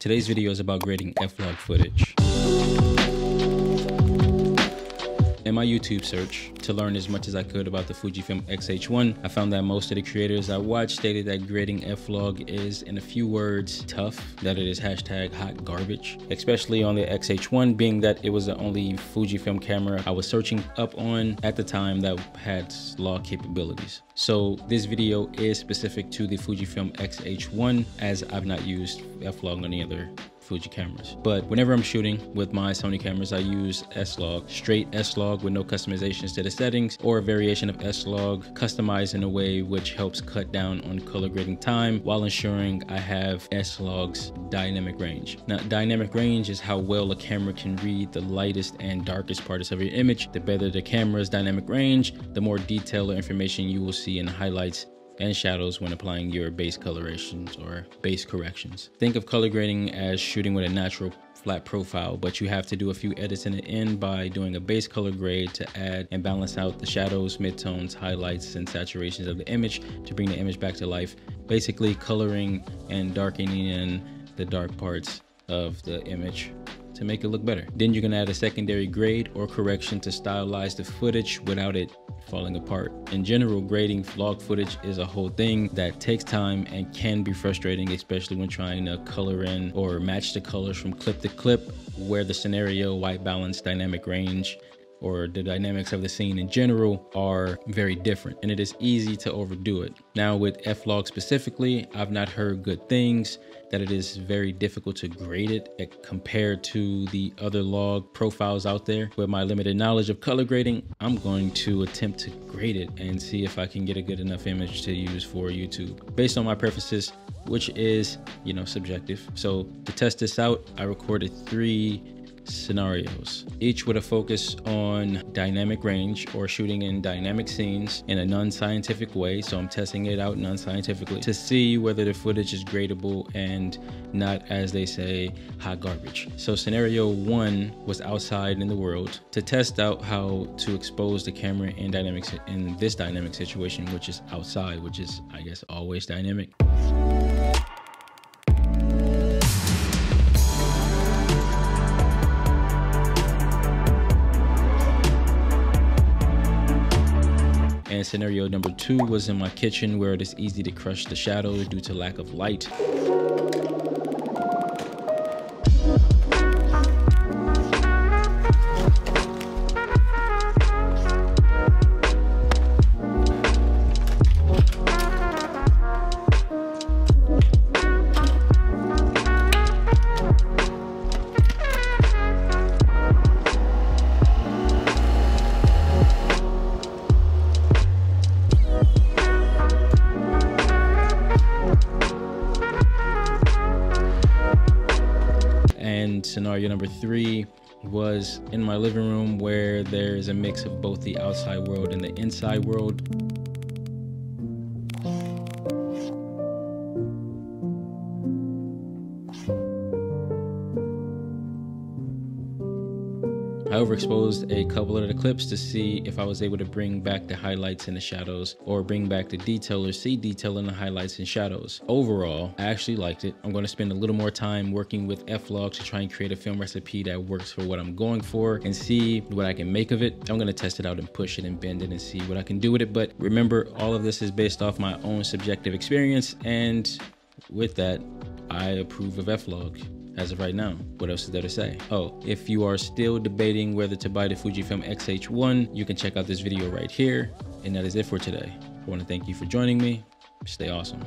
Today's video is about grading F-LOG footage. In my YouTube search, to learn as much as I could about the FujiFilm X-H1, I found that most of the creators I watched stated that grading F-LOG is, in a few words, tough, that it is hashtag hot garbage, especially on the X-H1, being that it was the only Fujifilm camera I was searching up on at the time that had log capabilities. So this video is specific to the Fujifilm X-H1, as I've not used F-LOG on any other Fuji cameras. But whenever I'm shooting with my Sony cameras, I use S-Log, straight S-Log with no customizations to the settings, or a variation of S-Log customized in a way which helps cut down on color grading time while ensuring I have S-Log's dynamic range. Now, dynamic range is how well a camera can read the lightest and darkest parts of your image. The better the camera's dynamic range, the more detailed information you will see in the highlights and shadows when applying your base colorations or base corrections. Think of color grading as shooting with a natural flat profile, but you have to do a few edits in the end by doing a base color grade to add and balance out the shadows, midtones, highlights, and saturations of the image to bring the image back to life. Basically coloring and darkening in the dark parts of the image to make it look better. Then you're gonna add a secondary grade or correction to stylize the footage without it falling apart. In general, grading log footage is a whole thing that takes time and can be frustrating, especially when trying to color in or match the colors from clip to clip, where the scenario, white balance, dynamic range, or the dynamics of the scene in general are very different, and it is easy to overdo it. Now with F-LOG specifically, I've not heard good things, that it is very difficult to grade it compared to the other log profiles out there. With my limited knowledge of color grading, I'm going to attempt to grade it and see if I can get a good enough image to use for YouTube based on my preferences, which is, subjective. So to test this out, I recorded 3 scenarios, each with a focus on dynamic range or shooting in dynamic scenes in a non-scientific way. So I'm testing it out non-scientifically to see whether the footage is gradable and not, as they say, hot garbage. So scenario 1 was outside in the world to test out how to expose the camera in dynamics in this dynamic situation, which is outside, which is, I guess, always dynamic. And scenario number 2 was in my kitchen, where it is easy to crush the shadows due to lack of light. And scenario number 3 was in my living room, where there is a mix of both the outside world and the inside world. I overexposed a couple of the clips to see if I was able to bring back the highlights and the shadows, or bring back the detail or see detail in the highlights and shadows. Overall, I actually liked it. I'm going to spend a little more time working with F-LOG to try and create a film recipe that works for what I'm going for and see what I can make of it. I'm going to test it out and push it and bend it and see what I can do with it. But remember, all of this is based off my own subjective experience, and with that, I approve of F-LOG. As of right now, what else is there to say? Oh, if you are still debating whether to buy the Fujifilm X-H1, you can check out this video right here. And that is it for today. I want to thank you for joining me. Stay awesome.